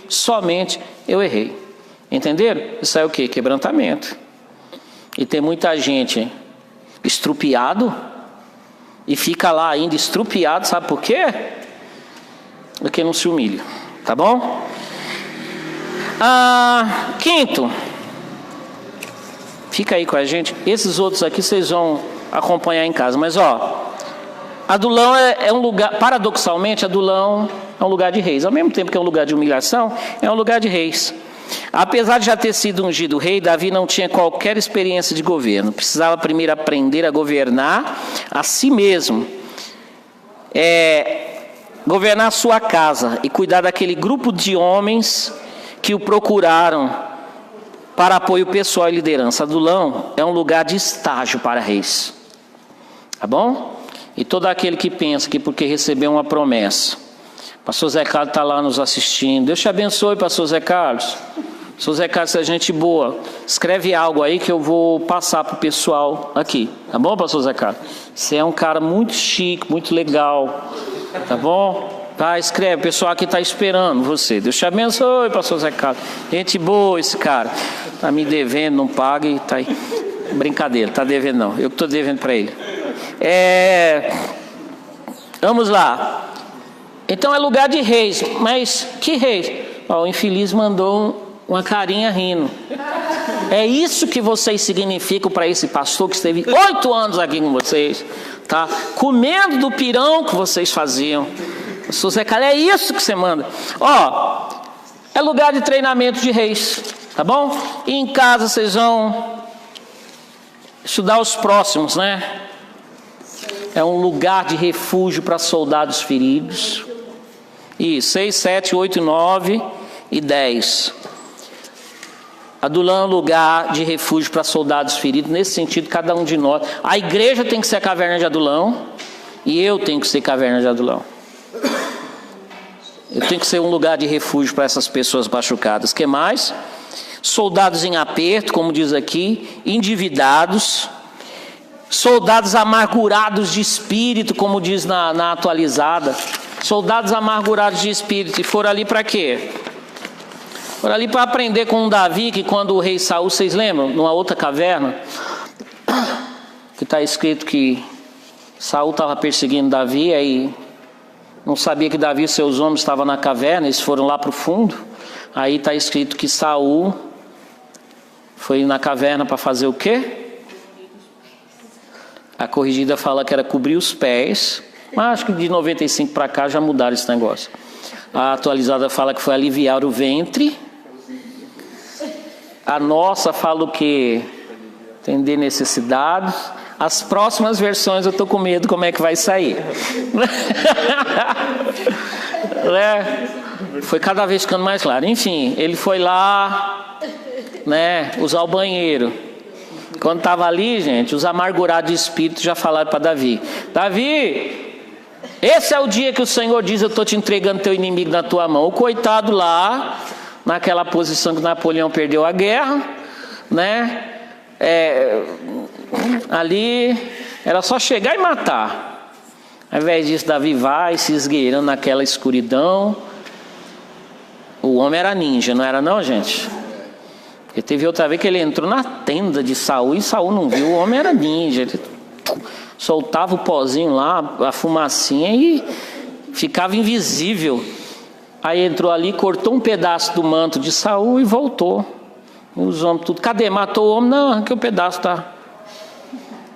somente eu errei. Entenderam? Isso é o quê? Quebrantamento. E tem muita gente estrupiado e fica lá ainda estrupiado, sabe por quê? Porque não se humilha, tá bom? Quinto, fica aí com a gente. Esses outros aqui vocês vão acompanhar em casa, mas Adulão é um lugar, paradoxalmente, Adulão é um lugar de reis. Ao mesmo tempo que é um lugar de humilhação, é um lugar de reis. Apesar de já ter sido ungido rei, Davi não tinha qualquer experiência de governo. Precisava primeiro aprender a governar a si mesmo. Governar a sua casa e cuidar daquele grupo de homens que o procuraram para apoio pessoal e liderança. Adulão é um lugar de estágio para reis. Tá bom? E todo aquele que pensa que porque recebeu uma promessa. Pastor Zé Carlos está lá nos assistindo. Deus te abençoe, pastor Zé Carlos. Pastor Zé Carlos é gente boa. Escreve algo aí que eu vou passar para o pessoal aqui. Tá bom, pastor Zé Carlos? Você é um cara muito chique, muito legal. Tá bom? Tá, escreve. O pessoal aqui está esperando você. Deus te abençoe, pastor Zé Carlos. Gente boa esse cara. Está me devendo, não paga e está aí. Brincadeira, está devendo não. Eu que estou devendo para ele. Vamos lá. Então é lugar de reis. Mas que reis? O infeliz mandou uma carinha rindo. É isso que vocês significam para esse pastor que esteve 8 anos aqui com vocês, tá? Comendo do pirão que vocês faziam. Pastor Zé Carlos, é isso que você manda. É lugar de treinamento de reis, tá bom? E em casa vocês vão estudar os próximos, né? É um lugar de refúgio para soldados feridos. E 6, 7, 8, 9 e 10. Adulão é um lugar de refúgio para soldados feridos. Nesse sentido, cada um de nós. A igreja tem que ser a caverna de Adulão. E eu tenho que ser caverna de Adulão. Eu tenho que ser um lugar de refúgio para essas pessoas machucadas. O que mais? Soldados em aperto, como diz aqui. Endividados. Soldados amargurados de espírito, como diz na atualizada. Soldados amargurados de espírito. E foram ali para quê? Foram ali para aprender com Davi, que quando o rei Saul, vocês lembram? Numa outra caverna, que está escrito que Saul estava perseguindo Davi, aí não sabia que Davi e seus homens estavam na caverna, eles foram lá para o fundo. Aí está escrito que Saul foi na caverna para fazer o quê? A corrigida fala que era cobrir os pés, mas acho que de 95 para cá já mudaram esse negócio. A atualizada fala que foi aliviar o ventre. A nossa fala o quê? Atender necessidades. As próximas versões eu estou com medo como é que vai sair. Foi cada vez ficando mais claro. Enfim, ele foi lá, usar o banheiro. Quando estava ali, gente, os amargurados de espírito já falaram para Davi: Davi, esse é o dia que o Senhor diz: eu estou te entregando teu inimigo na tua mão. O coitado lá, naquela posição que Napoleão perdeu a guerra, ali era só chegar e matar. Ao invés disso, Davi vai se esgueirando naquela escuridão. O homem era ninja, não era não, gente? Porque teve outra vez que ele entrou na tenda de Saul e Saul não viu. O homem era ninja. Ele soltava o pozinho lá, a fumacinha, e ficava invisível. Aí entrou ali, cortou um pedaço do manto de Saul e voltou. Os homens tudo: cadê? Matou o homem? Não, arranquei um pedaço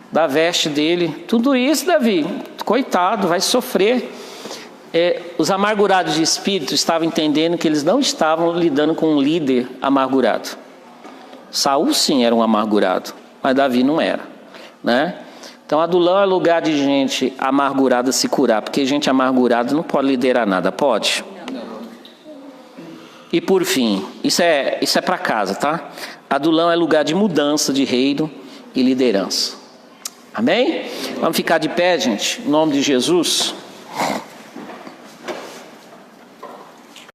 da veste dele. Tudo isso, Davi, coitado, vai sofrer. Os amargurados de espírito estavam entendendo que eles não estavam lidando com um líder amargurado. Saul sim era um amargurado, mas Davi não era, Então Adulão é lugar de gente amargurada se curar, porque gente amargurada não pode liderar nada, pode? E por fim, isso é para casa, tá? Adulão é lugar de mudança de reino e liderança. Amém? Vamos ficar de pé, gente, em nome de Jesus.